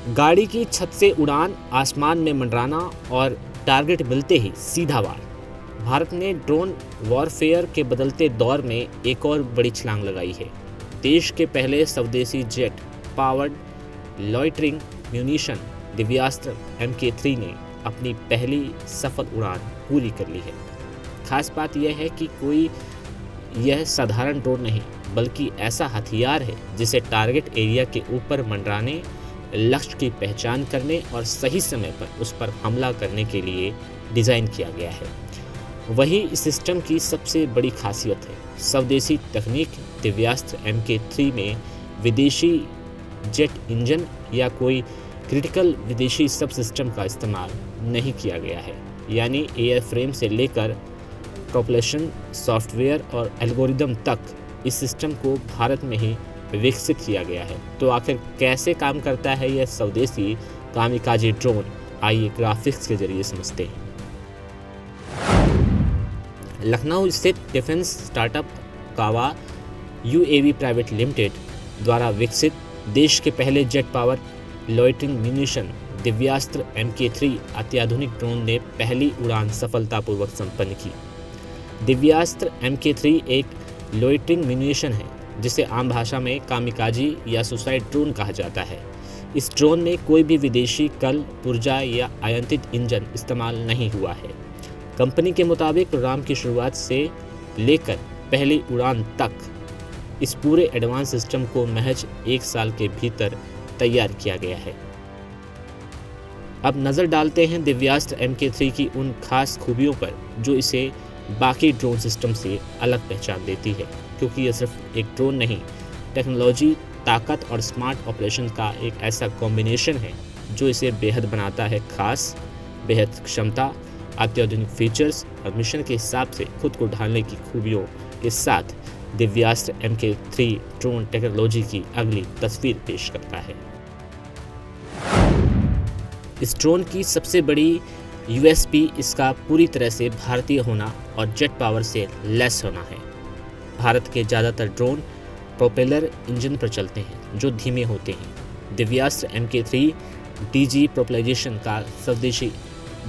गाड़ी की छत से उड़ान, आसमान में मंडराना और टारगेट मिलते ही सीधा वार। भारत ने ड्रोन वॉरफेयर के बदलते दौर में एक और बड़ी छलांग लगाई है। देश के पहले स्वदेशी jet powered loitering munition Divyastra MK3 ने अपनी पहली सफल उड़ान पूरी कर ली है। खास बात यह है कि यह साधारण ड्रोन नहीं, बल्कि ऐसा हथियार है जिसे टारगेट एरिया के ऊपर मंडराने, लक्ष्य की पहचान करने और सही समय पर उस पर हमला करने के लिए डिज़ाइन किया गया है। वही इस सिस्टम की सबसे बड़ी खासियत है। स्वदेशी तकनीक दिव्यास्त्र MK3 में विदेशी जेट इंजन या कोई क्रिटिकल विदेशी सब सिस्टम का इस्तेमाल नहीं किया गया है। यानी एयर फ्रेम से लेकर प्रोपल्शन, सॉफ्टवेयर और एल्गोरिदम तक इस सिस्टम को भारत में ही विकसित किया गया है। तो आखिर कैसे काम करता है यह स्वदेशी कामिकाज़े ड्रोन, आइए ग्राफिक्स के जरिए समझते हैं। लखनऊ स्थित डिफेंस स्टार्टअप कावा UAV प्राइवेट लिमिटेड द्वारा विकसित देश के पहले jet power loitering munition Divyastra MK3 अत्याधुनिक ड्रोन ने पहली उड़ान सफलतापूर्वक संपन्न की। दिव्यास्त्र MK3 एक लॉइटरिंग म्यूनिशन है, जिसे आम भाषा में कामिकाजी या सुसाइड ड्रोन कहा जाता है। इस ड्रोन में कोई भी विदेशी कल, पुर्जा या आयंत्रित इंजन इस्तेमाल नहीं हुआ है। कंपनी के मुताबिक प्रोग्राम की शुरुआत से लेकर पहली उड़ान तक इस पूरे एडवांस सिस्टम को महज 1 साल के भीतर तैयार किया गया है। अब नज़र डालते हैं दिव्यास्त्र MK3 की उन खास खूबियों पर जो इसे बाकी ड्रोन सिस्टम से अलग पहचान देती है। क्योंकि यह सिर्फ एक ड्रोन नहीं, टेक्नोलॉजी, ताकत और स्मार्ट ऑपरेशन का एक ऐसा कॉम्बिनेशन है जो इसे बेहद बनाता है खास। बेहद क्षमता, अत्याधुनिक फीचर्स और मिशन के हिसाब से खुद को ढालने की खूबियों के साथ दिव्यास्त्र MK3 ड्रोन टेक्नोलॉजी की अगली तस्वीर पेश करता है। इस ड्रोन की सबसे बड़ी USP इसका पूरी तरह से भारतीय होना और जेट पावर से लेस होना है। भारत के ज़्यादातर ड्रोन प्रोपेलर इंजन पर चलते हैं जो धीमे होते हैं। दिव्यास्त्र MK3 DG प्रोपेलाइजेशन का स्वदेशी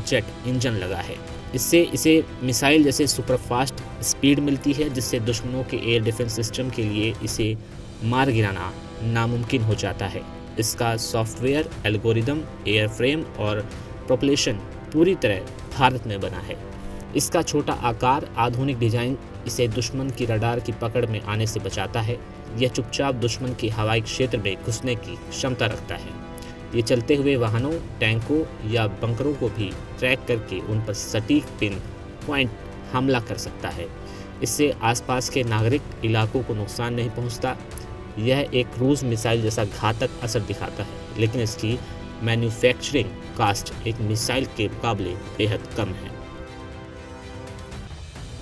जेट इंजन लगा है। इससे इसे मिसाइल जैसे सुपरफास्ट स्पीड मिलती है, जिससे दुश्मनों के एयर डिफेंस सिस्टम के लिए इसे मार गिराना नामुमकिन हो जाता है। इसका सॉफ्टवेयर, एल्गोरिदम, एयरफ्रेम और प्रोपल्शन पूरी तरह भारत में बना है। इसका छोटा आकार, आधुनिक डिजाइन इसे दुश्मन की रडार की पकड़ में आने से बचाता है। यह चुपचाप दुश्मन के हवाई क्षेत्र में घुसने की क्षमता रखता है। ये चलते हुए वाहनों, टैंकों या बंकरों को भी ट्रैक करके उन पर सटीक पिन पॉइंट हमला कर सकता है। इससे आसपास के नागरिक इलाकों को नुकसान नहीं पहुंचता। यह एक क्रूज मिसाइल जैसा घातक असर दिखाता है, लेकिन इसकी मैन्युफैक्चरिंग कास्ट एक मिसाइल के मुकाबले बेहद कम है।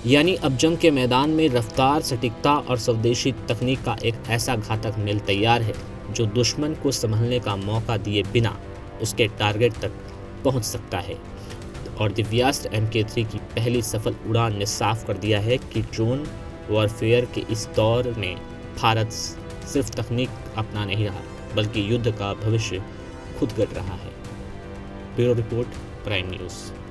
यानी अब जंग के मैदान में रफ्तार, सटीकता और स्वदेशी तकनीक का एक ऐसा घातक मेल तैयार है जो दुश्मन को संभलने का मौका दिए बिना उसके टारगेट तक पहुंच सकता है। और दिव्यास्त्र MK3 की पहली सफल उड़ान ने साफ कर दिया है कि ड्रोन वॉरफेयर के इस दौर में भारत सिर्फ तकनीक अपना नहीं रहा, बल्कि युद्ध का भविष्य खुद गढ़ रहा है। Bureau report, prime news.